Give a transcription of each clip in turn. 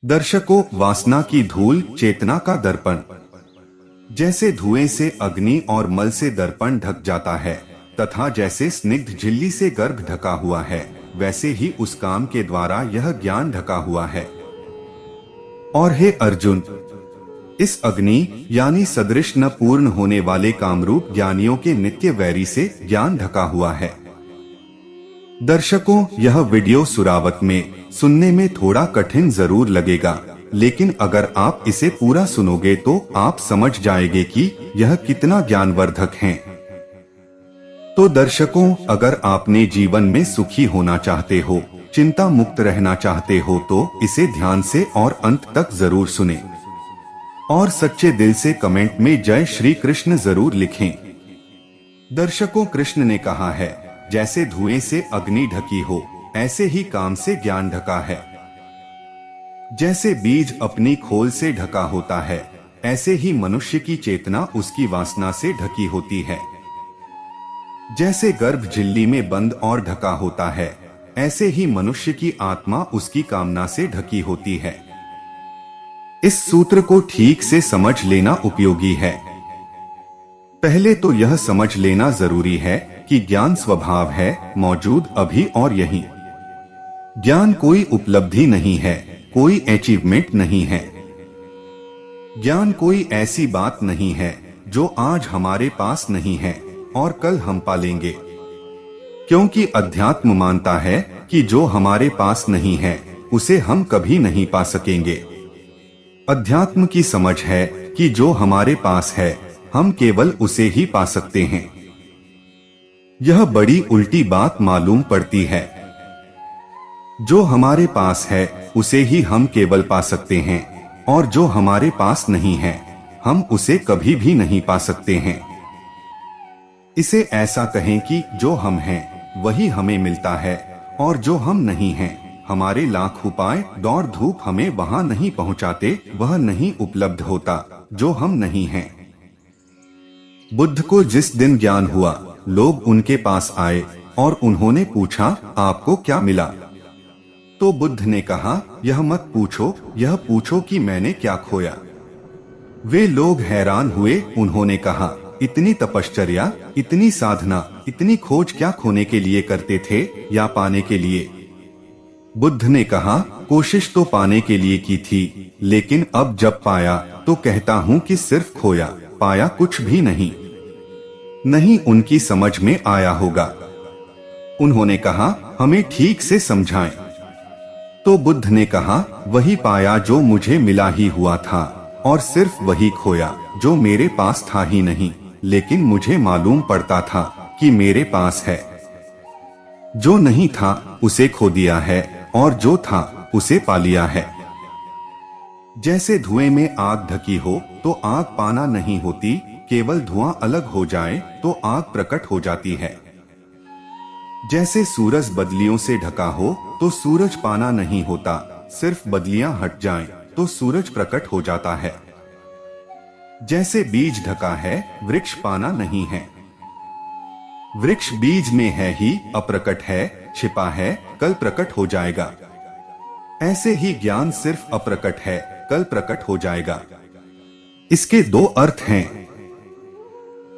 दर्शकों, वासना की धूल चेतना का दर्पण। जैसे धुएं से अग्नि और मल से दर्पण ढक जाता है, तथा जैसे स्निग्ध झिल्ली से गर्भ ढका हुआ है, वैसे ही उस काम के द्वारा यह ज्ञान ढका हुआ है। और हे अर्जुन, इस अग्नि यानी सदृश न पूर्ण होने वाले कामरूप ज्ञानियों के नित्य वैरी से ज्ञान ढका हुआ है। दर्शकों, यह वीडियो सुरावत में सुनने में थोड़ा कठिन जरूर लगेगा, लेकिन अगर आप इसे पूरा सुनोगे तो आप समझ जाएंगे कि यह कितना ज्ञानवर्धक है। तो दर्शकों, अगर आपने जीवन में सुखी होना चाहते हो, चिंता मुक्त रहना चाहते हो, तो इसे ध्यान से और अंत तक जरूर सुने और सच्चे दिल से कमेंट में जय श्री कृष्ण जरूर लिखें। दर्शकों, कृष्ण ने कहा है, जैसे धुएं से अग्नि ढकी हो, ऐसे ही काम से ज्ञान ढका है। जैसे बीज अपनी खोल से ढका होता है, ऐसे ही मनुष्य की चेतना उसकी वासना से ढकी होती है। जैसे गर्भ झिल्ली में बंद और ढका होता है, ऐसे ही मनुष्य की आत्मा उसकी कामना से ढकी होती है। इस सूत्र को ठीक से समझ लेना उपयोगी है। पहले तो यह समझ लेना जरूरी है कि ज्ञान स्वभाव है, मौजूद अभी और यहीं। ज्ञान कोई उपलब्धि नहीं है, कोई अचीवमेंट नहीं है। ज्ञान कोई ऐसी बात नहीं है जो आज हमारे पास नहीं है और कल हम पालेंगे, क्योंकि अध्यात्म मानता है कि जो हमारे पास नहीं है उसे हम कभी नहीं पा सकेंगे। अध्यात्म की समझ है कि जो हमारे पास है हम केवल उसे ही पा सकते हैं। यह बड़ी उल्टी बात मालूम पड़ती है। जो हमारे पास है उसे ही हम केवल पा सकते हैं, और जो हमारे पास नहीं है हम उसे कभी भी नहीं पा सकते हैं। इसे ऐसा कहें कि जो हम हैं वही हमें मिलता है, और जो हम नहीं हैं हमारे लाख उपाय दौड़ धूप हमें वहां नहीं पहुंचाते, वह नहीं उपलब्ध होता जो हम नहीं हैं। बुद्ध को जिस दिन ज्ञान हुआ, लोग उनके पास आए और उन्होंने पूछा, आपको क्या मिला? तो बुद्ध ने कहा, यह मत पूछो, यह पूछो कि मैंने क्या खोया। वे लोग हैरान हुए। उन्होंने कहा, इतनी तपश्चर्या, इतनी साधना, इतनी खोज क्या खोने के लिए करते थे या पाने के लिए? बुद्ध ने कहा, कोशिश तो पाने के लिए की थी, लेकिन अब जब पाया तो कहता हूँ कि सिर्फ खोया, पाया कुछ भी नहीं। नहीं उनकी समझ में आया होगा। उन्होंने कहा, हमें ठीक से समझाएं। तो बुद्ध ने कहा, वही पाया जो मुझे मिला ही हुआ था, और सिर्फ वही खोया जो मेरे पास था ही नहीं, लेकिन मुझे मालूम पड़ता था कि मेरे पास है। जो नहीं था उसे खो दिया है, और जो था उसे पा लिया है। जैसे धुएं में आग ढकी हो तो आग पाना नहीं होती, केवल धुआं अलग हो जाए तो आग प्रकट हो जाती है। जैसे सूरज बदलियों से ढका हो तो सूरज पाना नहीं होता, सिर्फ बदलियां हट जाएं तो सूरज प्रकट हो जाता है। जैसे बीज ढका है, वृक्ष पाना नहीं है। वृक्ष बीज में है ही, अप्रकट है, छिपा है, कल प्रकट हो जाएगा। ऐसे ही ज्ञान सिर्फ अप्रकट है, कल प्रकट हो जाएगा। इसके दो अर्थ हैं।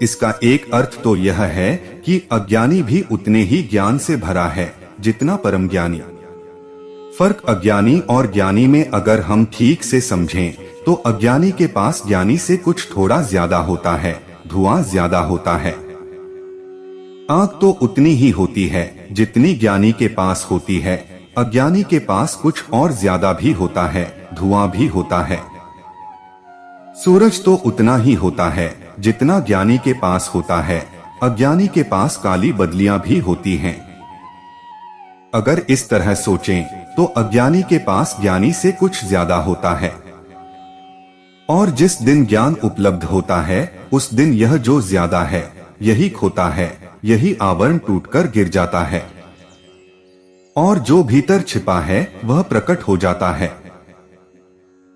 इसका एक अर्थ तो यह है कि अज्ञानी भी उतने ही ज्ञान से भरा है जितना परम ज्ञानी। फर्क अज्ञानी और ज्ञानी में अगर हम ठीक से समझें तो अज्ञानी के पास ज्ञानी से कुछ थोड़ा ज्यादा होता है, धुआं ज्यादा होता है। आग तो उतनी ही होती है जितनी ज्ञानी के पास होती है, अज्ञानी के पास कुछ और ज्यादा भी होता है, धुआं भी होता है। सूरज तो उतना ही होता है जितना ज्ञानी के पास होता है, अज्ञानी के पास काली बदलियां भी होती हैं। अगर इस तरह सोचें तो अज्ञानी के पास ज्ञानी से कुछ ज्यादा होता है, और जिस दिन ज्ञान उपलब्ध होता है उस दिन यह जो ज्यादा है यही खोता है, यही आवरण टूटकर गिर जाता है, और जो भीतर छिपा है वह प्रकट हो जाता है।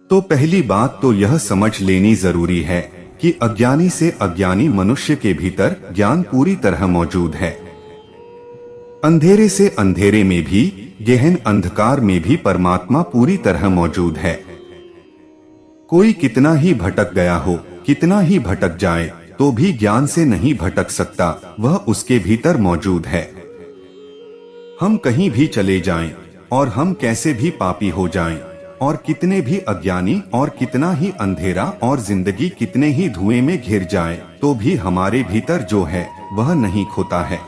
तो पहली बात तो यह समझ लेनी जरूरी है कि अज्ञानी से अज्ञानी मनुष्य के भीतर ज्ञान पूरी तरह मौजूद है। अंधेरे से अंधेरे में भी, गहन अंधकार में भी परमात्मा पूरी तरह मौजूद है। कोई कितना ही भटक गया हो, कितना ही भटक जाए, तो भी ज्ञान से नहीं भटक सकता, वह उसके भीतर मौजूद है। हम कहीं भी चले जाएं, और हम कैसे भी पापी हो जाएं, और कितने भी अज्ञानी और कितना ही अंधेरा और जिंदगी कितने ही धुएं में घिर जाए, तो भी हमारे भीतर जो है वह नहीं खोता है।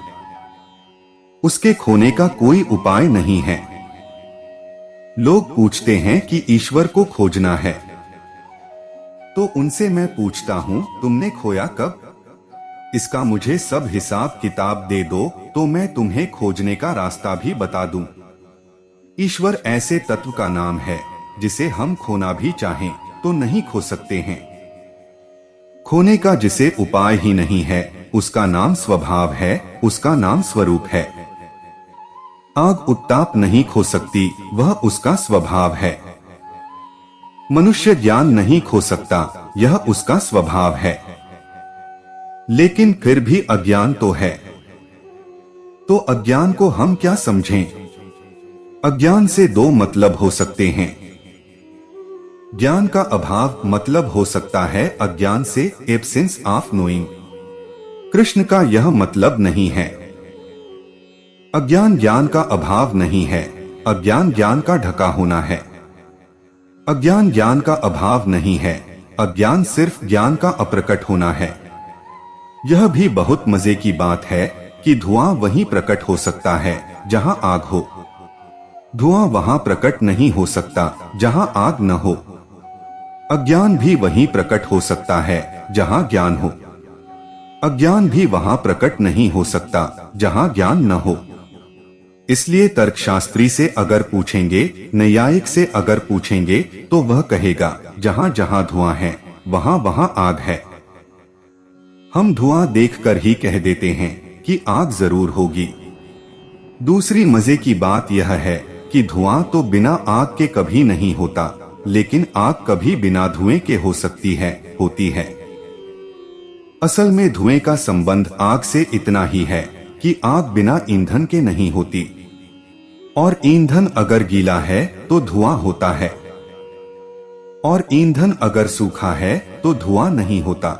उसके खोने का कोई उपाय नहीं है। लोग पूछते हैं कि ईश्वर को खोजना है, तो उनसे मैं पूछता हूं, तुमने खोया कब? इसका मुझे सब हिसाब किताब दे दो, तो मैं तुम्हें खोजने का रास्ता भी बता दूं। ईश्वर ऐसे तत्व का नाम है जिसे हम खोना भी चाहें तो नहीं खो सकते हैं। खोने का जिसे उपाय ही नहीं है, उसका नाम स्वभाव है, उसका नाम स्वरूप है। आग उत्ताप नहीं खो सकती, वह उसका स्वभाव है। मनुष्य ज्ञान नहीं खो सकता, यह उसका स्वभाव है। लेकिन फिर भी अज्ञान तो है। तो अज्ञान को हम क्या समझें? अज्ञान से दो मतलब हो सकते हैं। ज्ञान का अभाव मतलब हो सकता है अज्ञान से, एब्सेंस ऑफ नोइंग। कृष्ण का यह मतलब नहीं है। अज्ञान ज्ञान का अभाव नहीं है, अज्ञान ज्ञान का ढका होना है। अज्ञान ज्ञान का अभाव नहीं है, अज्ञान सिर्फ ज्ञान का अप्रकट होना है। यह भी बहुत मजे की बात है कि धुआं वहीं प्रकट हो सकता है जहां आग हो। धुआं वहां प्रकट नहीं हो सकता जहां आग न हो। अज्ञान भी वहीं प्रकट हो सकता है जहां ज्ञान हो। अज्ञान भी वहां प्रकट नहीं हो सकता जहां ज्ञान न हो। इसलिए तर्कशास्त्री से अगर पूछेंगे, न्यायिक से अगर पूछेंगे, तो वह कहेगा जहां जहां धुआं है वहां वहां आग है। हम धुआं देखकर ही कह देते हैं कि आग जरूर होगी। दूसरी मजे की बात यह है कि धुआं तो बिना आग के कभी नहीं होता, लेकिन आग कभी बिना धुएं के हो सकती है, होती है। असल में धुएं का संबंध आग से इतना ही है कि आग बिना ईंधन के नहीं होती, और ईंधन अगर गीला है तो धुआं होता है, और ईंधन अगर सूखा है तो धुआं नहीं होता।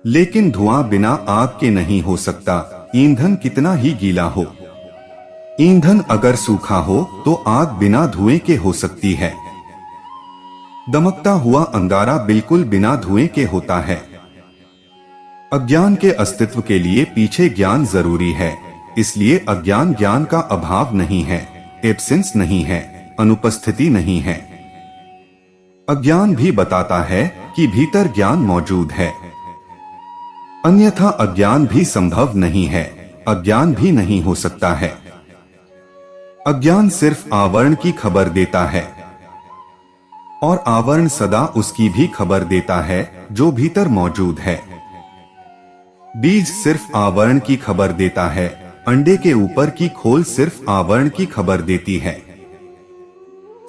लेकिन धुआं बिना आग के नहीं हो सकता, ईंधन कितना ही गीला हो। ईंधन अगर सूखा हो तो आग बिना धुएं के हो सकती है। दमकता हुआ अंगारा बिल्कुल बिना धुएं के होता है। अज्ञान के अस्तित्व के लिए पीछे ज्ञान जरूरी है, इसलिए अज्ञान ज्ञान का अभाव नहीं है, एब्सेंस नहीं है, अनुपस्थिति नहीं है। अज्ञान भी बताता है कि भीतर ज्ञान मौजूद है, अन्यथा अज्ञान भी संभव नहीं है, अज्ञान भी नहीं हो सकता है। अज्ञान सिर्फ आवरण की खबर देता है, और आवरण सदा उसकी भी खबर देता है जो भीतर मौजूद है। बीज सिर्फ आवरण की खबर देता है, अंडे के ऊपर की खोल सिर्फ आवरण की खबर देती है।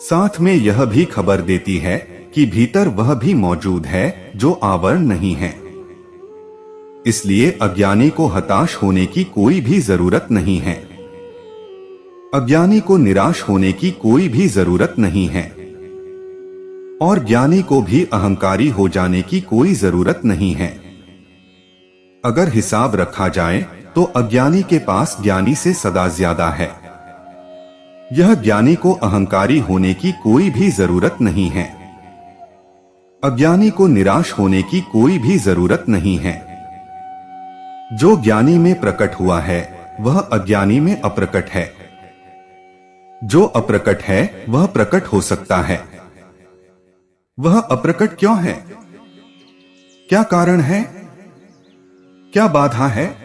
साथ में यह भी खबर देती है कि भीतर वह भी मौजूद है जो आवरण नहीं है। इसलिए अज्ञानी को हताश होने की कोई भी जरूरत नहीं है। अज्ञानी को निराश होने की कोई भी जरूरत नहीं है, और ज्ञानी को भी अहंकारी हो जाने की कोई जरूरत नहीं है। अगर हिसाब रखा जाए तो अज्ञानी के पास ज्ञानी से सदा ज्यादा है। यह ज्ञानी को अहंकारी होने की कोई भी जरूरत नहीं है। अज्ञानी को निराश होने की कोई भी जरूरत नहीं है। जो ज्ञानी में प्रकट हुआ है वह अज्ञानी में अप्रकट है। जो अप्रकट है वह प्रकट हो सकता है। वह अप्रकट क्यों है? क्या कारण है? क्या बाधा है?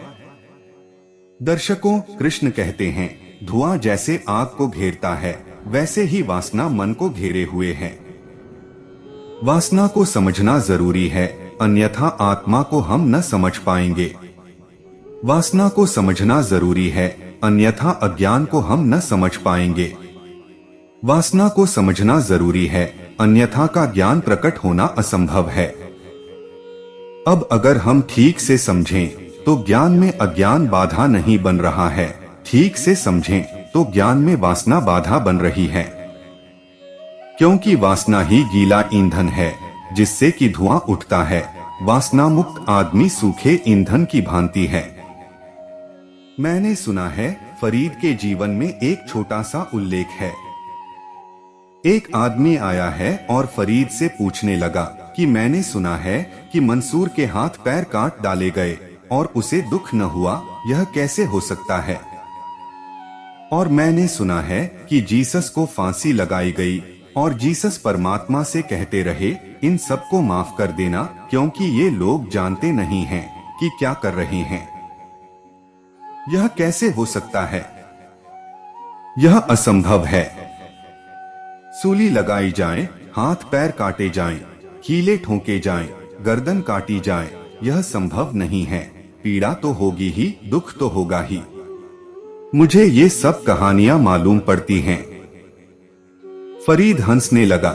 दर्शकों, कृष्ण कहते हैं, धुआं जैसे आग को घेरता है वैसे ही वासना मन को घेरे हुए है। वासना को समझना जरूरी है, अन्यथा आत्मा को हम न समझ पाएंगे। वासना को समझना जरूरी है, अन्यथा अज्ञान को हम न समझ पाएंगे। वासना को समझना जरूरी है, अन्यथा का ज्ञान प्रकट होना असंभव है। अब अगर हम ठीक से समझें तो ज्ञान में अज्ञान बाधा नहीं बन रहा है, ठीक से समझें तो ज्ञान में वासना बाधा बन रही है, क्योंकि वासना ही गीला ईंधन है जिससे कि धुआं उठता है। वासना मुक्त आदमी सूखे ईंधन की भांति है। मैंने सुना है फरीद के जीवन में एक छोटा सा उल्लेख है। एक आदमी आया है और फरीद से पूछने लगा कि मैंने सुना है कि मंसूर के हाथ पैर काट डाले गए और उसे दुख न हुआ, यह कैसे हो सकता है? और मैंने सुना है कि जीसस को फांसी लगाई गई और जीसस परमात्मा से कहते रहे, इन सबको माफ कर देना क्योंकि ये लोग जानते नहीं हैं कि क्या कर रहे हैं। यह कैसे हो सकता है? यह असंभव है। सूली लगाई जाए, हाथ पैर काटे जाएं, कीले ठोके जाएं, गर्दन काटी जाए, यह संभव नहीं है। पीड़ा तो होगी ही, दुख तो होगा ही। मुझे ये सब कहानियां मालूम पड़ती हैं। फरीद हंसने लगा।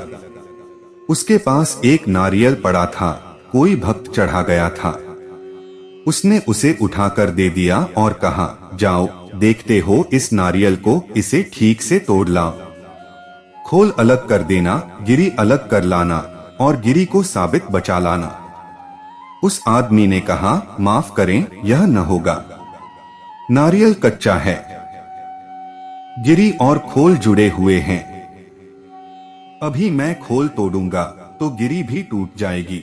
उसके पास एक नारियल पड़ा था, कोई भक्त चढ़ा गया था। उसने उसे उठाकर दे दिया और कहा, जाओ, देखते हो इस नारियल को, इसे ठीक से तोड़ लाओ, खोल अलग कर देना, गिरी अलग कर लाना और गिरी को साबित बचा लाना। उस आदमी ने कहा, माफ करें, यह न होगा। नारियल कच्चा है, गिरी और खोल जुड़े हुए हैं। अभी मैं खोल तोड़ूंगा तो गिरी भी टूट जाएगी।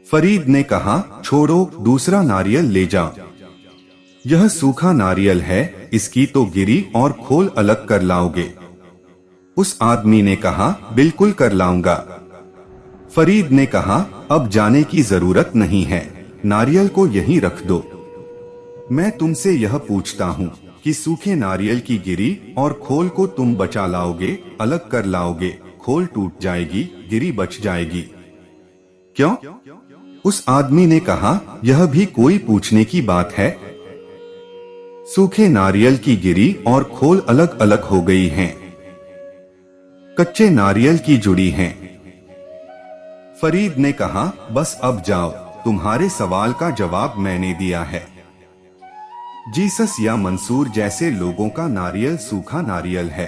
फरीद ने कहा, छोड़ो, दूसरा नारियल ले जाओ। यह सूखा नारियल है, इसकी तो गिरी और खोल अलग कर लाओगे? उस आदमी ने कहा, बिल्कुल कर लाऊंगा। फरीद ने कहा, अब जाने की जरूरत नहीं है, नारियल को यहीं रख दो। मैं तुमसे यह पूछता हूँ कि सूखे नारियल की गिरी और खोल को तुम बचा लाओगे, अलग कर लाओगे? खोल टूट जाएगी, गिरी बच जाएगी। क्यों? उस आदमी ने कहा, यह भी कोई पूछने की बात है? सूखे नारियल की गिरी और खोल अलग अलग हो गई हैं, कच्चे नारियल की जुड़ी हैं। फरीद ने कहा, बस अब जाओ, तुम्हारे सवाल का जवाब मैंने दिया है। जीसस या मंसूर जैसे लोगों का नारियल सूखा नारियल है।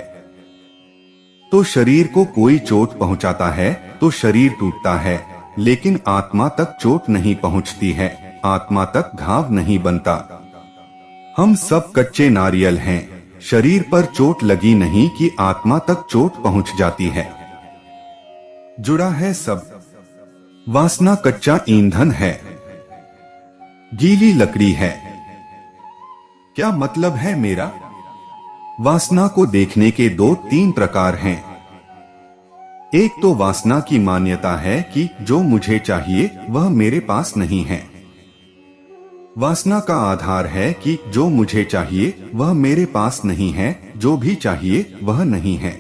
तो शरीर को कोई चोट पहुंचाता है तो शरीर टूटता है, लेकिन आत्मा तक चोट नहीं पहुंचती है, आत्मा तक घाव नहीं बनता। हम सब कच्चे नारियल हैं, शरीर पर चोट लगी नहीं कि आत्मा तक चोट पहुंच जाती है। जुड़ा है सब। वासना कच्चा ईंधन है, गीली लकड़ी है। क्या मतलब है मेरा? वासना को देखने के 2-3 प्रकार हैं। एक तो वासना की मान्यता है कि जो मुझे चाहिए वह मेरे पास नहीं है। वासना का आधार है कि जो मुझे चाहिए वह मेरे पास नहीं है, जो भी चाहिए वह नहीं है।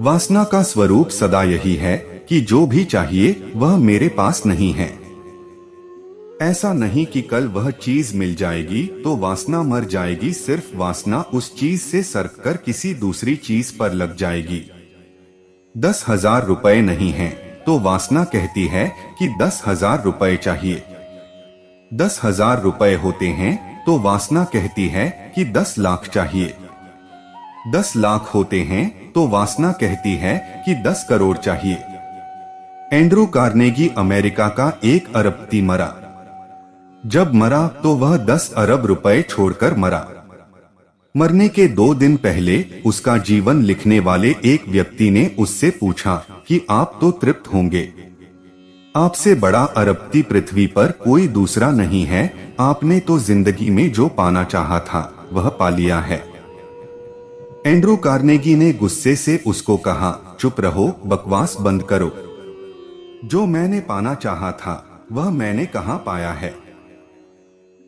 वासना का स्वरूप सदा यही है कि जो भी चाहिए वह मेरे पास नहीं है। ऐसा नहीं कि कल वह चीज मिल जाएगी तो वासना मर जाएगी, सिर्फ वासना उस चीज से सरककर किसी दूसरी चीज पर लग जाएगी। 10,000 रुपए नहीं है तो वासना कहती है कि 10,000 रुपए चाहिए। 10,000 रुपए होते हैं तो वासना कहती है कि 10 लाख चाहिए। 10 लाख होते हैं तो वासना कहती है कि 10 करोड़ चाहिए। एंड्रू कार्नेगी अमेरिका का 1 अरबपति मरा। जब मरा तो वह 10 अरब रुपए छोड़कर मरा। मरने के 2 दिन पहले उसका जीवन लिखने वाले एक व्यक्ति ने उससे पूछा कि आप तो तृप्त होंगे, आपसे बड़ा अरबपति पृथ्वी पर कोई दूसरा नहीं है, आपने तो जिंदगी में जो पाना चाहा था वह पा लिया है। एंड्रू कार्नेगी ने गुस्से से उसको कहा, चुप रहो, बकवास बंद करो। जो मैंने पाना चाहा था वह मैंने कहां पाया है।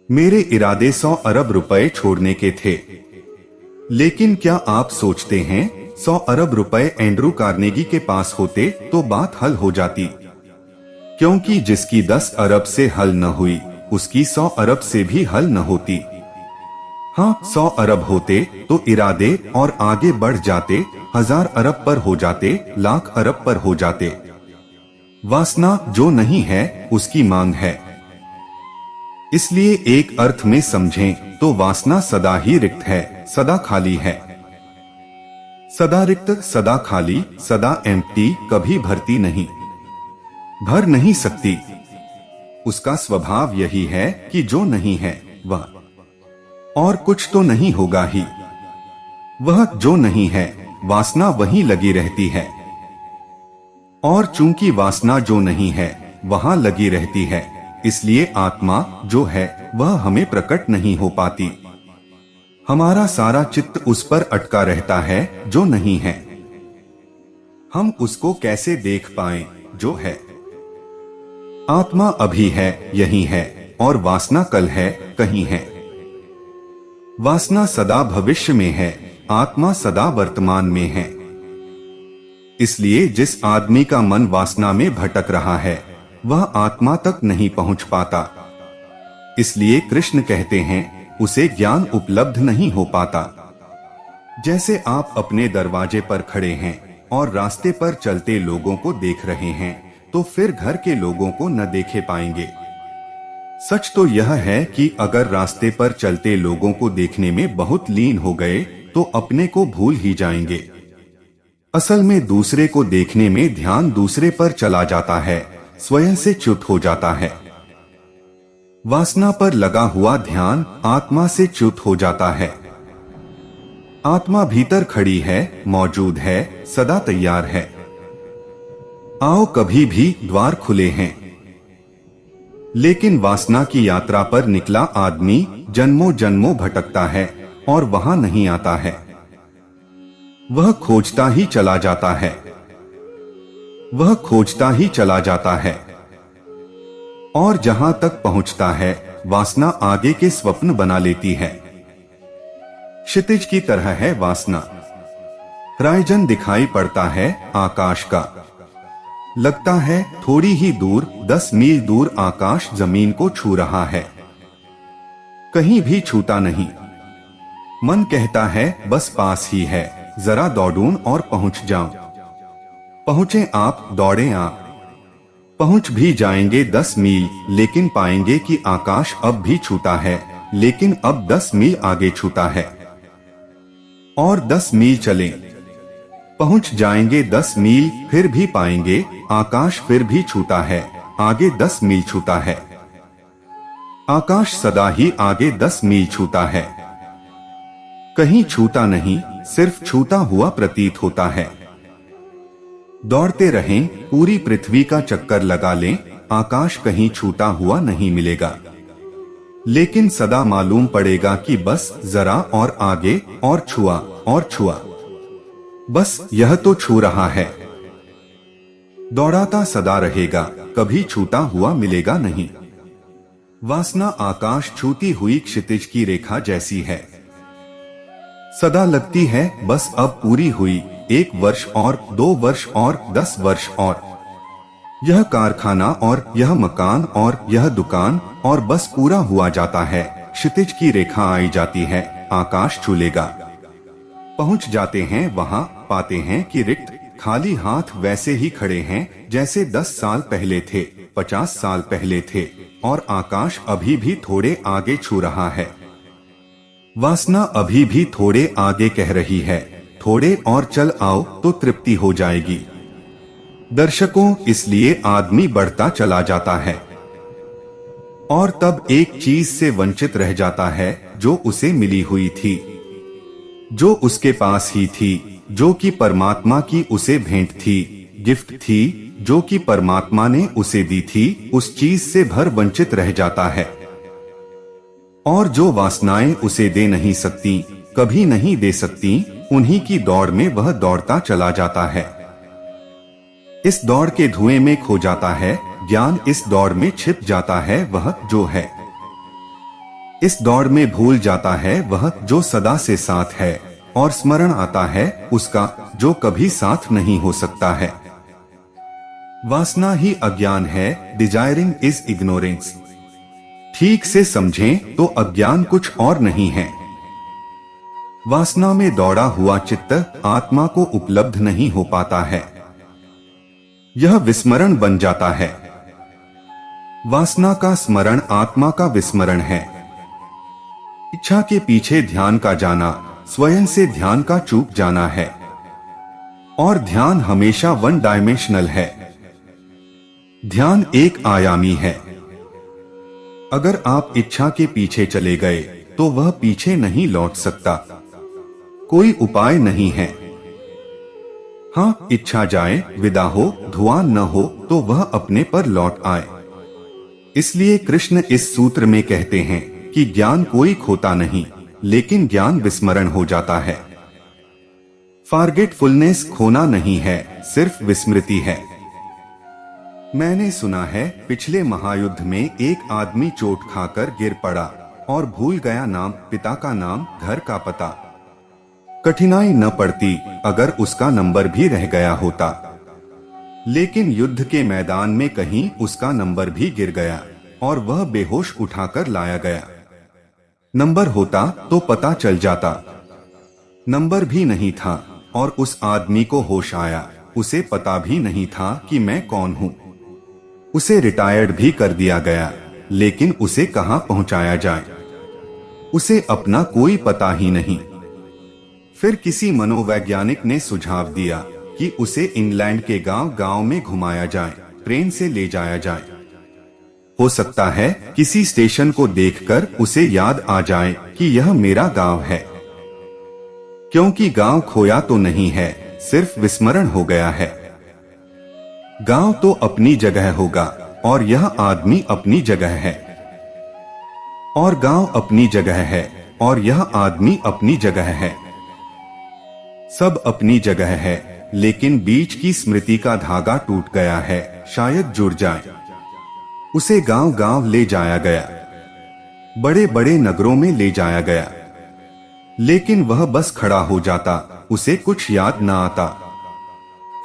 मेरे इरादे 100 अरब रुपए छोड़ने के थे, लेकिन क्या आप सोचते हैं 100 अरब रुपए एंड्रू कार्नेगी के पास होते तो बात हल हो जाती? क्योंकि जिसकी 10 अरब से हल न हुई उसकी 100 अरब से भी हल न होती। हाँ, 100 अरब होते तो इरादे और आगे बढ़ जाते, 1000 अरब पर हो जाते, लाख अरब पर हो जाते। वासना जो नहीं है उसकी मांग है। इसलिए एक अर्थ में समझें तो वासना सदा ही रिक्त है, सदा खाली है। सदा रिक्त, सदा खाली, सदा एम्प्टी, कभी भरती नहीं, भर नहीं सकती। उसका स्वभाव यही है कि जो नहीं है वह और कुछ तो नहीं होगा ही। वह जो नहीं है, वासना वहीं लगी रहती है, और चूंकि वासना जो नहीं है वहां लगी रहती है, इसलिए आत्मा जो है वह हमें प्रकट नहीं हो पाती। हमारा सारा चित्त उस पर अटका रहता है जो नहीं है। हम उसको कैसे देख पाएं जो है? आत्मा अभी है, यही है, और वासना कल है, कहीं है। वासना सदा भविष्य में है, आत्मा सदा वर्तमान में है। इसलिए जिस आदमी का मन वासना में भटक रहा है वह आत्मा तक नहीं पहुंच पाता। इसलिए कृष्ण कहते हैं उसे ज्ञान उपलब्ध नहीं हो पाता। जैसे आप अपने दरवाजे पर खड़े हैं और रास्ते पर चलते लोगों को देख रहे हैं तो फिर घर के लोगों को न देखे पाएंगे। सच तो यह है कि अगर रास्ते पर चलते लोगों को देखने में बहुत लीन हो गए तो अपने को भूल ही जाएंगे। असल में दूसरे को देखने में ध्यान दूसरे पर चला जाता है, स्वयं से च्युत हो जाता है। वासना पर लगा हुआ ध्यान आत्मा से च्युत हो जाता है। आत्मा भीतर खड़ी है, मौजूद है, सदा तैयार है। आओ, कभी भी द्वार खुले हैं। लेकिन वासना की यात्रा पर निकला आदमी जन्मों जन्मों भटकता है और वहां नहीं आता है। वह खोजता ही चला जाता है, वह खोजता ही चला जाता है, और जहां तक पहुंचता है वासना आगे के स्वप्न बना लेती है। क्षितिज की तरह है वासना। रायजन दिखाई पड़ता है आकाश का। लगता है थोड़ी ही दूर, 10 मील दूर आकाश जमीन को छू रहा है, कहीं भी छूता नहीं। मन कहता है बस पास ही है, जरा दौड़ूं और पहुंच जाऊं। पहुंचे आप, दौड़े आप, पहुंच भी जाएंगे 10 मील, लेकिन पाएंगे कि आकाश अब भी छूता है, लेकिन अब 10 मील आगे छूता है। और 10 मील चलें, पहुंच जाएंगे 10 मील, फिर भी पाएंगे आकाश फिर भी छूता है, आगे 10 मील छूता है। आकाश सदा ही आगे 10 मील छूता है, कहीं छूता नहीं, सिर्फ छूता हुआ प्रतीत होता है। दौड़ते रहें, पूरी पृथ्वी का चक्कर लगा लें, आकाश कहीं छूता हुआ नहीं मिलेगा, लेकिन सदा मालूम पड़ेगा कि बस जरा और आगे, और छुआ और छुआ, बस यह तो छू रहा है। दौड़ाता सदा रहेगा, कभी छूता हुआ मिलेगा नहीं। वासना आकाश छूती हुई क्षितिज की रेखा जैसी है। सदा लगती है बस अब पूरी हुई, 1 वर्ष और 2 वर्ष और 10 वर्ष और, यह कारखाना और यह मकान और यह दुकान, और बस पूरा हुआ जाता है। क्षितिज की रेखा आई जाती है, आकाश छू लेगा। पहुंच जाते हैं वहां, पाते हैं कि रिक्त खाली हाथ वैसे ही खड़े हैं जैसे 10 साल पहले थे, 50 साल पहले थे, और आकाश अभी भी थोड़े आगे छू रहा है। वासना अभी भी थोड़े आगे कह रही है, थोड़े और चल आओ तो तृप्ति हो जाएगी। दर्शकों, इसलिए आदमी बढ़ता चला जाता है और तब एक चीज से वंचित रह जाता है जो उसे मिली हुई थी, जो उसके पास ही थी, जो कि परमात्मा की उसे भेंट थी, गिफ्ट थी, जो कि परमात्मा ने उसे दी थी। उस चीज से भर वंचित रह जाता है, और जो वासनाएं उसे दे नहीं सकती, कभी नहीं दे सकती, उन्हीं की दौड़ में वह दौड़ता चला जाता है। इस दौड़ के धुएं में खो जाता है ज्ञान, इस दौड़ में छिप जाता है वह जो है, इस दौड़ में भूल जाता है वह जो सदा से साथ है, और स्मरण आता है उसका जो कभी साथ नहीं हो सकता है। वासना ही अज्ञान है, डिजायरिंग इज इग्नोरेंस। ठीक से समझें तो अज्ञान कुछ और नहीं है। वासना में दौड़ा हुआ चित्त आत्मा को उपलब्ध नहीं हो पाता है, यह विस्मरण बन जाता है। वासना का स्मरण आत्मा का विस्मरण है। इच्छा के पीछे ध्यान का जाना स्वयं से ध्यान का चूक जाना है, और ध्यान हमेशा वन डायमेंशनल है। ध्यान एक आयामी है। अगर आप इच्छा के पीछे चले गए तो वह पीछे नहीं लौट सकता। कोई उपाय नहीं है। हाँ, इच्छा जाए, विदा हो, धुआं न हो तो वह अपने पर लौट आए। इसलिए कृष्ण इस सूत्र में कहते हैं कि ज्ञान कोई खोता नहीं, लेकिन ज्ञान विस्मरण हो जाता है। फॉरगेटफुलनेस खोना नहीं है, सिर्फ विस्मृति है। मैंने सुना है पिछले महायुद्ध में एक आदमी चोट खाकर गिर पड़ा और भूल गया नाम, पिता का नाम, घर का पता। कठिनाई न पड़ती अगर उसका नंबर भी रह गया होता, लेकिन युद्ध के मैदान में कहीं उसका नंबर भी गिर गया और वह बेहोश उठाकर लाया गया। नंबर होता तो पता चल जाता। नंबर भी नहीं था और उस आदमी को होश आया। उसे पता भी नहीं था कि मैं कौन हूँ। उसे रिटायर्ड भी कर दिया गया, लेकिन उसे कहाँ पहुँचाया जाए, उसे अपना कोई पता ही नहीं। फिर किसी मनोवैज्ञानिक ने सुझाव दिया कि उसे इंग्लैंड के गांव-गांव में घुमाया जाए, ट्रेन से ले जाया जाए। हो सकता है किसी स्टेशन को देखकर उसे याद आ जाए कि यह मेरा गांव है, क्योंकि गांव खोया तो नहीं है, सिर्फ विस्मरण हो गया है। गांव तो अपनी जगह होगा और यह आदमी अपनी जगह है, और गांव अपनी जगह है और यह आदमी अपनी जगह है। सब अपनी जगह है, लेकिन बीच की स्मृति का धागा टूट गया है, शायद जुड़ जाए। उसे गांव-गांव ले जाया गया, बड़े-बड़े नगरों में ले जाया गया, लेकिन वह बस खड़ा हो जाता, उसे कुछ याद न आता।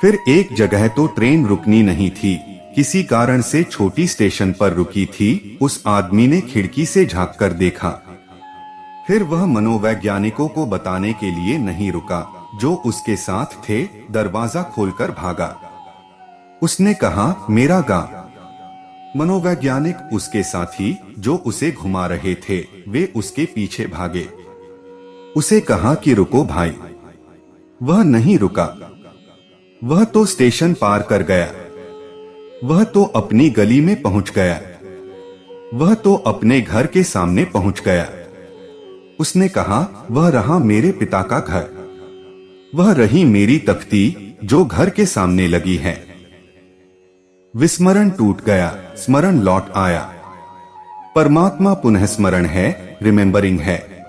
फिर एक जगह तो ट्रेन रुकनी नहीं थी, किसी कारण से छोटी स्टेशन पर रुकी थी। उस आदमी ने खिड़की से झांककर देखा। फिर वह मनोवैज्ञानिकों को बताने के लिए नहीं रुका, जो उसके साथ थे दरवाजा खोलकर भागा। उसने कहा, मेरा गांव। मनोवैज्ञानिक उसके साथी जो उसे घुमा रहे थे, वे उसके पीछे भागे। उसे कहा कि रुको भाई। वह नहीं रुका। वह तो स्टेशन पार कर गया। वह तो अपनी गली में पहुंच गया। वह तो अपने घर के सामने पहुंच गया। उसने कहा, वह रहा मेरे पिता का घर। वह रही मेरी तख्ती जो घर के सामने लगी है। विस्मरण टूट गया, स्मरण लौट आया। परमात्मा पुनः स्मरण है, रिमेंबरिंग है।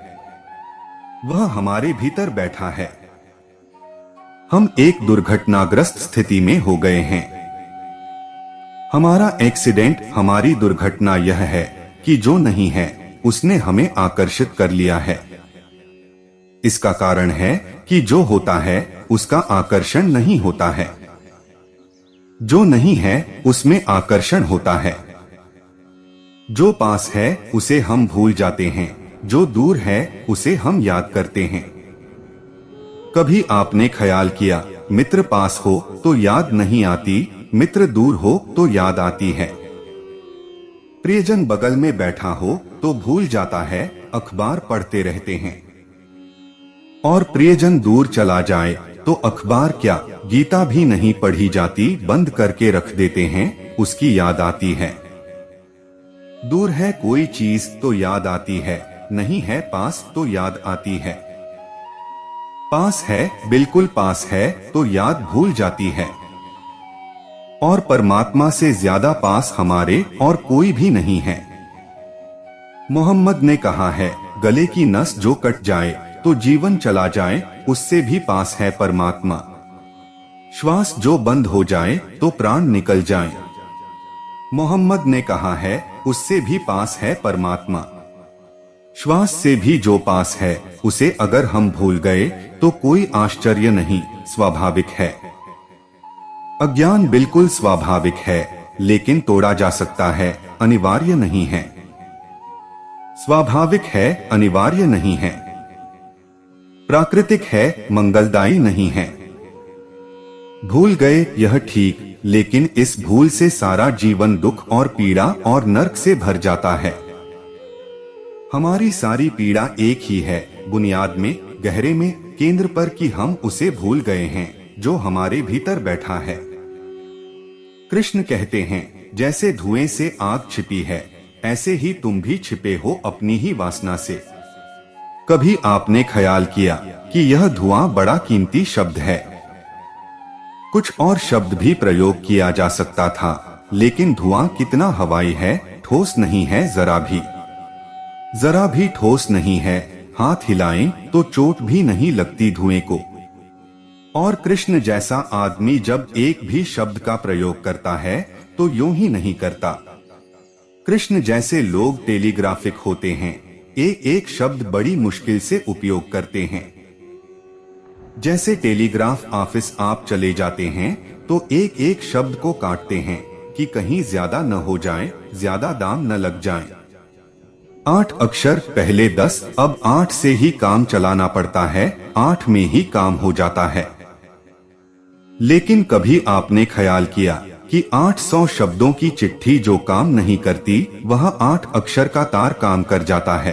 वह हमारे भीतर बैठा है। हम एक दुर्घटनाग्रस्त स्थिति में हो गए हैं। हमारा एक्सीडेंट, हमारी दुर्घटना यह है कि जो नहीं है उसने हमें आकर्षित कर लिया है। इसका कारण है कि जो होता है उसका आकर्षण नहीं होता है। जो नहीं है उसमें आकर्षण होता है। जो पास है उसे हम भूल जाते हैं, जो दूर है उसे हम याद करते हैं। कभी आपने ख्याल किया, मित्र पास हो तो याद नहीं आती, मित्र दूर हो तो याद आती है। प्रियजन बगल में बैठा हो तो भूल जाता है, अखबार पढ़ते रहते हैं। और प्रियजन दूर चला जाए तो अखबार क्या, गीता भी नहीं पढ़ी जाती, बंद करके रख देते हैं, उसकी याद आती है। दूर है कोई चीज तो याद आती है, नहीं है पास तो याद आती है। पास है, बिल्कुल पास है तो याद भूल जाती है। और परमात्मा से ज्यादा पास हमारे और कोई भी नहीं है। मोहम्मद ने कहा है, गले की नस जो कट जाए तो जीवन चला जाए, उससे भी पास है परमात्मा। श्वास जो बंद हो जाए तो प्राण निकल जाए। मोहम्मद ने कहा है, उससे भी पास है परमात्मा। श्वास से भी जो पास है, उसे अगर हम भूल गए तो कोई आश्चर्य नहीं, स्वाभाविक है। अज्ञान बिल्कुल स्वाभाविक है, लेकिन तोड़ा जा सकता है, अनिवार्य नहीं है। स्वाभाविक है, अनिवार्य नहीं है। प्राकृतिक है, मंगलदायी नहीं है। भूल गए यह ठीक, लेकिन इस भूल से सारा जीवन दुख और पीड़ा और नरक से भर जाता है। हमारी सारी पीड़ा एक ही है, बुनियाद में, गहरे में, केंद्र पर, कि हम उसे भूल गए हैं जो हमारे भीतर बैठा है। कृष्ण कहते हैं, जैसे धुएं से आग छिपी है, ऐसे ही तुम भी छिपे हो अपनी ही वासना से। कभी आपने ख्याल किया कि यह धुआं बड़ा कीमती शब्द है? कुछ और शब्द भी प्रयोग किया जा सकता था, लेकिन धुआं कितना हवाई है, ठोस नहीं है, जरा भी ठोस नहीं है। हाथ हिलाएं तो चोट भी नहीं लगती धुएं को। और कृष्ण जैसा आदमी जब एक भी शब्द का प्रयोग करता है तो यूं ही नहीं करता। कृष्ण जैसे लोग टेलीग्राफिक होते हैं, एक एक शब्द बड़ी मुश्किल से उपयोग करते हैं। जैसे टेलीग्राफ ऑफिस आप चले जाते हैं तो एक एक शब्द को काटते हैं कि कहीं ज्यादा न हो जाए, ज्यादा दाम न लग जाए। 8 अक्षर, पहले 10, अब 8 से ही काम चलाना पड़ता है, 8 में ही काम हो जाता है। लेकिन कभी आपने ख्याल किया कि 800 शब्दों की चिट्ठी जो काम नहीं करती, वह 8 अक्षर का तार काम कर जाता है।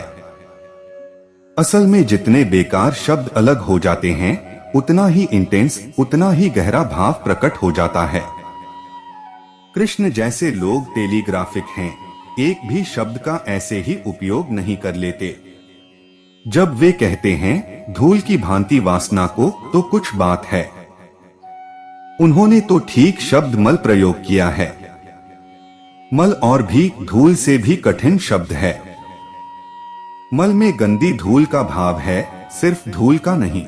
असल में जितने बेकार शब्द अलग हो जाते हैं, उतना ही इंटेंस, उतना ही गहरा भाव प्रकट हो जाता है। कृष्ण जैसे लोग टेलीग्राफिक हैं, एक भी शब्द का ऐसे ही उपयोग नहीं कर लेते। जब वे कहते हैं धूल की भांति वासना को, तो कुछ बात है। उन्होंने तो ठीक शब्द मल प्रयोग किया है। मल और भी धूल से भी कठिन शब्द है। मल में गंदी धूल का भाव है, सिर्फ धूल का नहीं।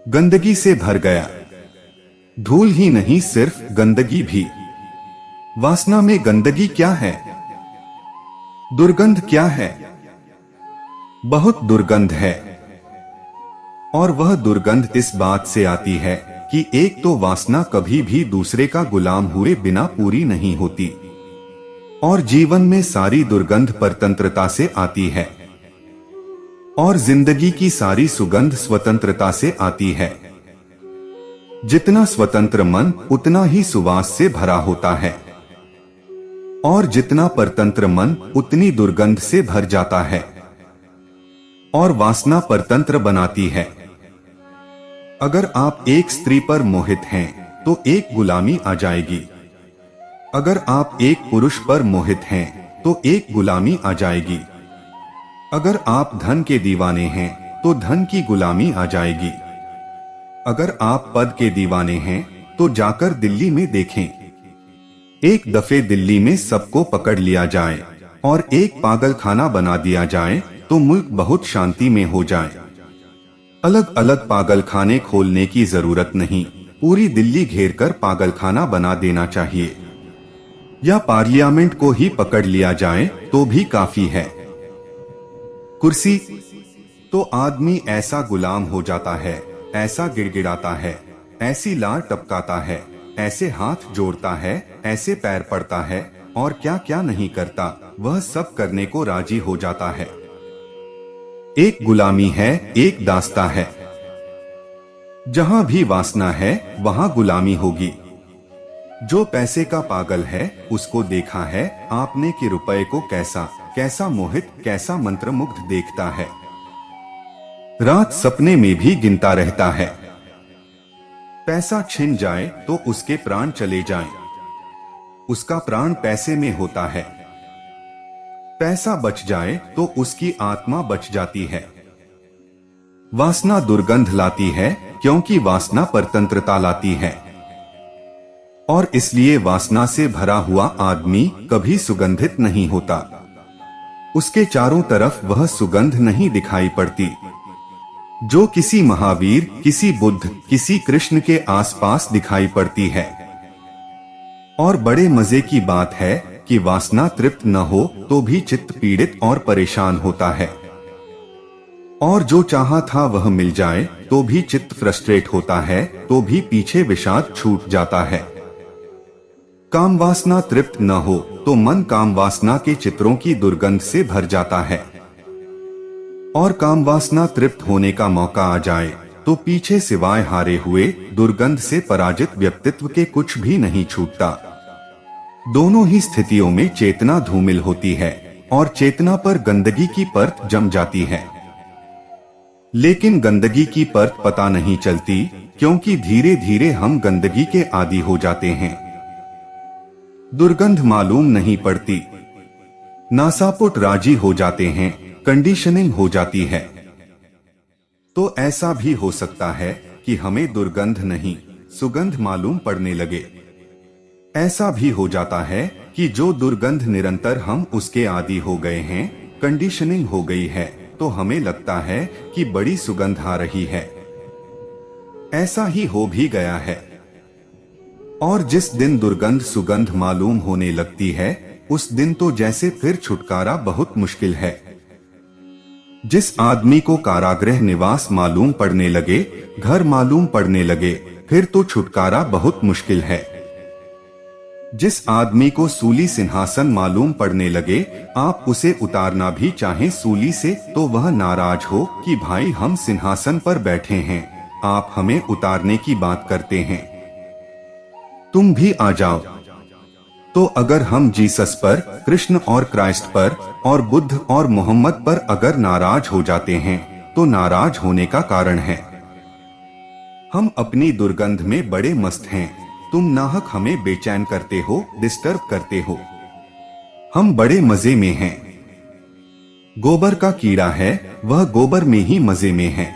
गंदगी से भर गया, धूल ही नहीं, सिर्फ गंदगी भी। वासना में गंदगी क्या है? दुर्गंध क्या है? बहुत दुर्गंध है। और वह दुर्गंध इस बात से आती है कि एक तो वासना कभी भी दूसरे का गुलाम हुए बिना पूरी नहीं होती, और जीवन में सारी दुर्गंध परतंत्रता से आती है, और जिंदगी की सारी सुगंध स्वतंत्रता से आती है। जितना स्वतंत्र मन उतना ही सुवास से भरा होता है, और जितना परतंत्र मन उतनी दुर्गंध से भर जाता है। और वासना परतंत्र बनाती है। अगर आप एक स्त्री पर मोहित हैं तो एक गुलामी आ जाएगी। अगर आप एक पुरुष पर मोहित हैं तो एक गुलामी आ जाएगी। अगर आप धन के दीवाने हैं तो धन की गुलामी आ जाएगी। अगर आप पद के दीवाने हैं तो जाकर दिल्ली में देखें। एक दफे दिल्ली में सबको पकड़ लिया जाए और एक पागल खाना बना दिया जाए तो मुल्क बहुत शांति में हो जाए। अलग अलग पागल खाने खोलने की जरूरत नहीं, पूरी दिल्ली घेरकर पागल खाना बना देना चाहिए। या पार्लियामेंट को ही पकड़ लिया जाए तो भी काफी है। कुर्सी तो आदमी ऐसा गुलाम हो जाता है, ऐसा गिड़गिड़ाता है, ऐसी लार टपकाता है, ऐसे हाथ जोड़ता है, ऐसे पैर पड़ता है, और क्या क्या नहीं करता, वह सब करने को राजी हो जाता है। एक गुलामी है, एक दास्ता है। जहां भी वासना है वहां गुलामी होगी। जो पैसे का पागल है उसको देखा है आपने कि रुपए को कैसा कैसा मोहित, कैसा मंत्रमुग्ध देखता है। रात सपने में भी गिनता रहता है। पैसा छिन जाए तो उसके प्राण चले जाएं। उसका प्राण पैसे में होता है। पैसा बच जाए तो उसकी आत्मा बच जाती है। वासना दुर्गंध लाती है क्योंकि वासना परतंत्रता लाती है, और इसलिए वासना से भरा हुआ आदमी कभी सुगंधित नहीं होता। उसके चारों तरफ वह सुगंध नहीं दिखाई पड़ती जो किसी महावीर, किसी बुद्ध, किसी कृष्ण के आसपास दिखाई पड़ती है। और बड़े मजे की बात है कि वासना तृप्त न हो तो भी चित्त पीड़ित और परेशान होता है, और जो चाहा था वह मिल जाए तो भी चित्त फ्रस्ट्रेट होता है, तो भी पीछे विषाद छूट जाता है। काम वासना तृप्त न हो तो मन काम वासना के चित्रों की दुर्गंध से भर जाता है, और काम वासना तृप्त होने का मौका आ जाए तो पीछे सिवाय हारे हुए दुर्गंध से पराजित व्यक्तित्व के कुछ भी नहीं छूटता। दोनों ही स्थितियों में चेतना धूमिल होती है और चेतना पर गंदगी की परत जम जाती है। लेकिन गंदगी की परत पता नहीं चलती, क्योंकि धीरे धीरे हम गंदगी के आदी हो जाते हैं। दुर्गंध मालूम नहीं पड़ती, नासापुट राजी हो जाते हैं, कंडीशनिंग हो जाती है। तो ऐसा भी हो सकता है कि हमें दुर्गंध नहीं सुगंध मालूम पड़ने लगे। ऐसा भी हो जाता है कि जो दुर्गंध निरंतर हम उसके आदी हो गए हैं, कंडीशनिंग हो गई है, तो हमें लगता है कि बड़ी सुगंध आ रही है। ऐसा ही हो भी गया है। और जिस दिन दुर्गंध सुगंध मालूम होने लगती है, उस दिन तो जैसे फिर छुटकारा बहुत मुश्किल है। जिस आदमी को कारागृह निवास मालूम पड़ने लगे, घर मालूम पड़ने लगे, फिर तो छुटकारा बहुत मुश्किल है। जिस आदमी को सूली सिंहासन मालूम पड़ने लगे, आप उसे उतारना भी चाहें सूली से, तो वह नाराज हो कि भाई हम सिंहासन पर बैठे हैं, आप हमें उतारने की बात करते हैं, तुम भी आ जाओ। तो अगर हम जीसस पर, कृष्ण और क्राइस्ट पर और बुद्ध और मोहम्मद पर अगर नाराज हो जाते हैं, तो नाराज होने का कारण है हम अपनी दुर्गंध में बड़े मस्त हैं। तुम नाहक हमें बेचैन करते हो, डिस्टर्ब करते हो, हम बड़े मजे में हैं। गोबर का कीड़ा है, वह गोबर में ही मजे में है।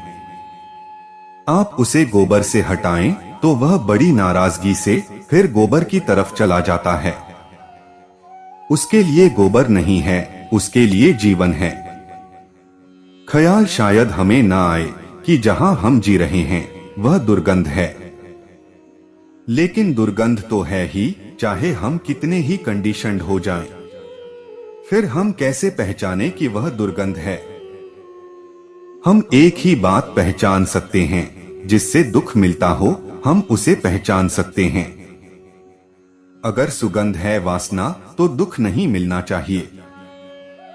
आप उसे गोबर से हटाएं तो वह बड़ी नाराजगी से फिर गोबर की तरफ चला जाता है। उसके लिए गोबर नहीं है, उसके लिए जीवन है। ख्याल शायद हमें ना आए कि जहां हम जी रहे हैं वह दुर्गंध है। लेकिन दुर्गंध तो है ही, चाहे हम कितने ही कंडीशन्ड हो जाएं। फिर हम कैसे पहचाने कि वह दुर्गंध है? हम एक ही बात पहचान सकते हैं, जिससे दुख मिलता हो हम उसे पहचान सकते हैं। अगर सुगंध है वासना, तो दुख नहीं मिलना चाहिए।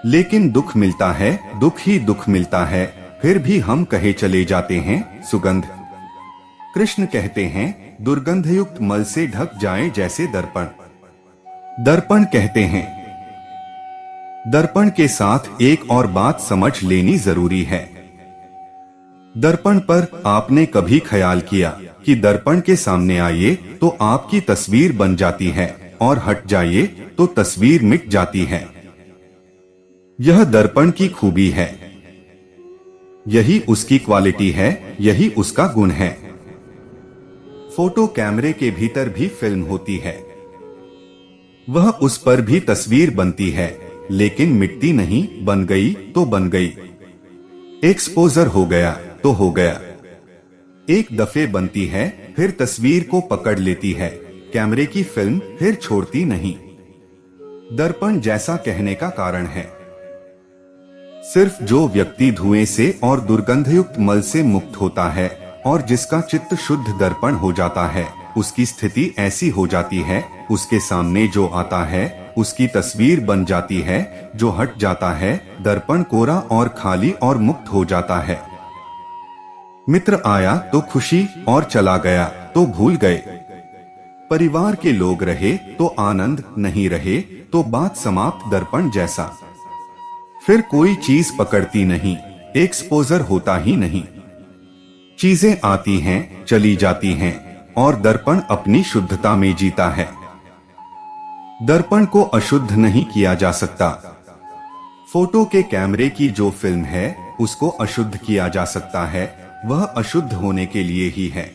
लेकिन दुख मिलता है, दुख ही दुख मिलता है, फिर भी हम कहे चले जाते हैं सुगंध। कृष्ण कहते हैं दुर्गंध युक्त मल से ढक जाए जैसे दर्पण। दर्पण कहते हैं। दर्पण के साथ एक और बात समझ लेनी जरूरी है। दर्पण पर आपने कभी ख्याल किया कि दर्पण के सामने आइए तो आपकी तस्वीर बन जाती है और हट जाइए तो तस्वीर मिट जाती है। यह दर्पण की खूबी है, यही उसकी क्वालिटी है, यही उसका गुण है। फोटो कैमरे के भीतर भी फिल्म होती है, वह उस पर भी तस्वीर बनती है, लेकिन मिटती नहीं। बन गई तो बन गई, एक्सपोजर हो गया तो हो गया। एक दफे बनती है, फिर तस्वीर को पकड़ लेती है, कैमरे की फिल्म फिर छोड़ती नहीं। दर्पण जैसा कहने का कारण है। सिर्फ जो व्यक्ति धुएं से और दुर्गंधयुक्त मल से मुक्त होता है और जिसका चित्त शुद्ध दर्पण हो जाता है, उसकी स्थिति ऐसी हो जाती है, उसके सामने जो आता है उसकी तस्वीर बन जाती है, जो हट जाता है दर्पण कोरा और खाली और मुक्त हो जाता है। मित्र आया तो खुशी और चला गया तो भूल गए। परिवार के लोग रहे तो आनंद, नहीं रहे तो बात समाप्त। दर्पण जैसा फिर कोई चीज पकड़ती नहीं, एक्सपोजर होता ही नहीं। चीजें आती हैं, चली जाती हैं और दर्पण अपनी शुद्धता में जीता है। दर्पण को अशुद्ध नहीं किया जा सकता। फोटो के कैमरे की जो फिल्म है उसको अशुद्ध किया जा सकता है, वह अशुद्ध होने के लिए ही है।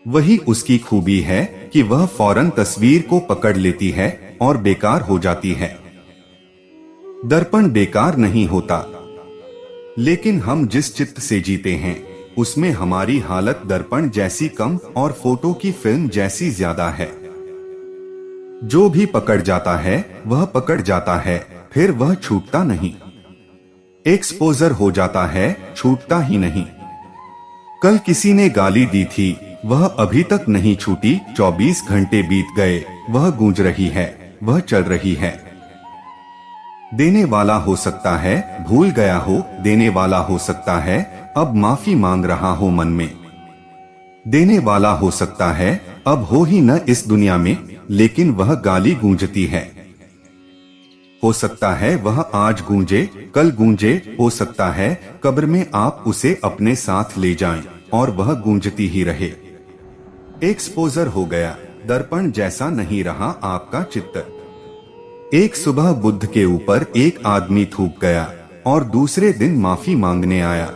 वही उसकी खूबी है कि वह फौरन तस्वीर को पकड़ लेती है और बेकार हो जाती है। दर्पण बेकार नहीं होता, लेकिन हम जिस चित्त से जीते हैं उसमें हमारी हालत दर्पण जैसी कम और फोटो की फिल्म जैसी ज्यादा है। जो भी पकड़ जाता है वह पकड़ जाता है, फिर वह छूटता नहीं। एक्सपोजर हो जाता है, छूटता ही नहीं। कल किसी ने गाली दी थी, वह अभी तक नहीं छूटी। 24 घंटे बीत गए, वह गूंज रही है, वह चल रही है। देने वाला हो सकता है भूल गया हो, देने वाला हो सकता है अब माफी मांग रहा हो मन में। देने वाला हो सकता है अब हो ही न इस दुनिया में, लेकिन वह गाली गूंजती है। हो सकता है वह आज गूंजे, कल गूंजे, हो सकता है कब्र में आप उसे अपने साथ ले जाएं और वह गूंजती ही रहे। एक्सपोजर हो गया, दर्पण जैसा नहीं रहा आपका चित्त। एक सुबह बुद्ध के ऊपर एक आदमी थूक गया और दूसरे दिन माफी मांगने आया।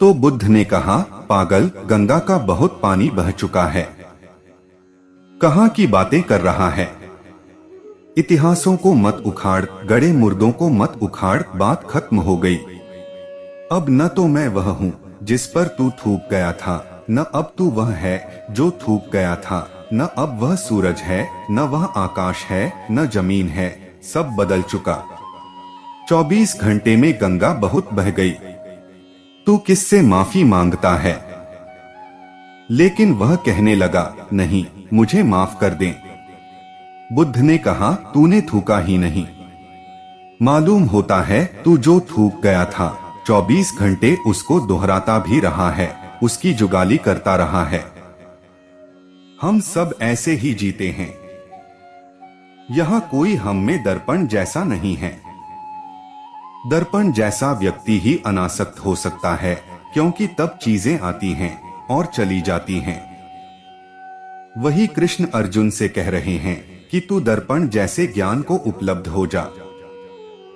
तो बुद्ध ने कहा, पागल, गंगा का बहुत पानी बह चुका है, कहाँ की बातें कर रहा है। इतिहासों को मत उखाड़, गड़े मुर्दों को मत उखाड़, बात खत्म हो गई। अब न तो मैं वह हूँ जिस पर तू थूक गया था, न अब तू वह है जो थूक गया था, न अब वह सूरज है, न वह आकाश है, न जमीन है, सब बदल चुका। 24 घंटे में गंगा बहुत बह गई। तू किससे माफी मांगता है? लेकिन वह कहने लगा, नहीं, मुझे माफ कर दें। बुद्ध ने कहा, तूने थूका ही नहीं। मालूम होता है तू जो थूक गया था 24 घंटे उसको दोहराता भी रहा है, उसकी जुगाली करता रहा है। हम सब ऐसे ही जीते हैं। यहाँ कोई हम में दर्पण जैसा नहीं है। दर्पण जैसा व्यक्ति ही अनासक्त हो सकता है, क्योंकि तब चीजें आती हैं और चली जाती हैं। वही कृष्ण अर्जुन से कह रहे हैं कि तू दर्पण जैसे ज्ञान को उपलब्ध हो जा।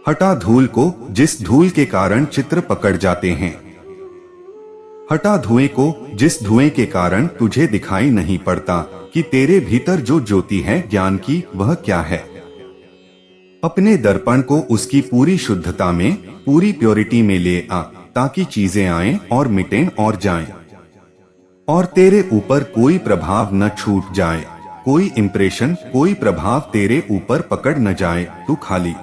हटा धूल को, जिस धूल के कारण चित्र पकड़ जाते हैं। हटा धुएं को, जिस धुएं के कारण तुझे दिखाई नहीं पड़ता कि तेरे भीतर जो ज्योति है ज्ञान की, वह क्या है। अपने दर्पण को उसकी पूरी शुद्धता में, पूरी प्योरिटी में ले आ, ताकि चीजें आएं और मिटें और जाएं, और तेरे ऊपर कोई प्रभाव न छूट जाए, कोई इंप्रेशन, कोई प्रभाव तेरे ऊपर पकड़ न जाए, तू खाली।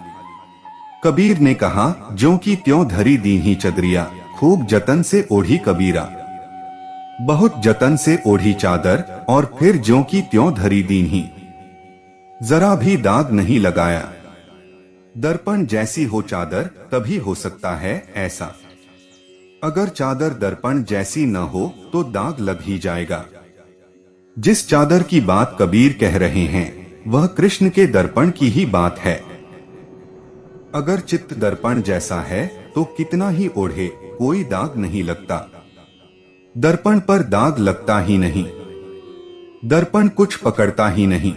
कबीर ने कहा, ज्यों की त्यों धरी दीन्ही चदरिया, खूब जतन से ओढ़ी कबीरा। बहुत जतन से ओढ़ी चादर और फिर ज्यों की त्यों धरी दीन्ही, जरा भी दाग नहीं लगाया। दर्पण जैसी हो चादर तभी हो सकता है ऐसा। अगर चादर दर्पण जैसी न हो तो दाग लग ही जाएगा। जिस चादर की बात कबीर कह रहे हैं वह कृष्ण के दर्पण की ही बात है। अगर चित्त दर्पण जैसा है तो कितना ही ओढ़े कोई दाग नहीं लगता। दर्पण पर दाग लगता ही नहीं। दर्पण कुछ पकड़ता ही नहीं।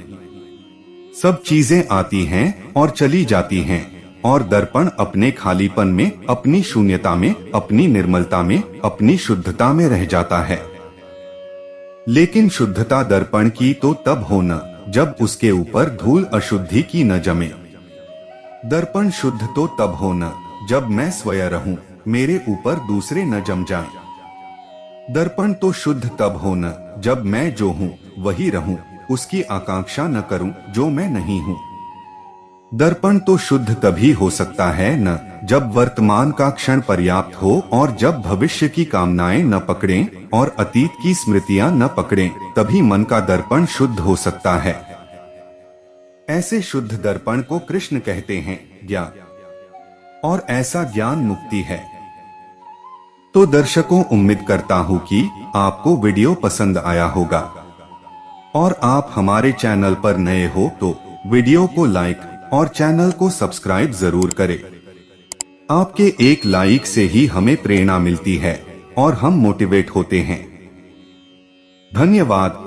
सब चीजें आती हैं और चली जाती हैं, और दर्पण अपने खालीपन में, अपनी शून्यता में, अपनी निर्मलता में, अपनी शुद्धता में रह जाता है। लेकिन शुद्धता दर्पण की तो तब हो न जब उसके ऊपर धूल अशुद्धि की न जमे। दर्पण शुद्ध तो तब हो न जब मैं स्वयं रहूं, मेरे ऊपर दूसरे न जम जाएं। दर्पण तो शुद्ध तब हो न जब मैं जो हूं वही रहूं, उसकी आकांक्षा न करूं जो मैं नहीं हूं। दर्पण तो शुद्ध तभी हो सकता है न जब वर्तमान का क्षण पर्याप्त हो और जब भविष्य की कामनाएं न पकड़ें और अतीत की स्मृतियां न पकड़ें, तभी मन का दर्पण शुद्ध हो सकता है। ऐसे शुद्ध दर्पण को कृष्ण कहते हैं ज्ञान, और ऐसा ज्ञान मुक्ति है। तो दर्शकों, उम्मीद करता हूं कि आपको वीडियो पसंद आया होगा, और आप हमारे चैनल पर नए हो तो वीडियो को लाइक और चैनल को सब्सक्राइब जरूर करें। आपके एक लाइक से ही हमें प्रेरणा मिलती है और हम मोटिवेट होते हैं। धन्यवाद।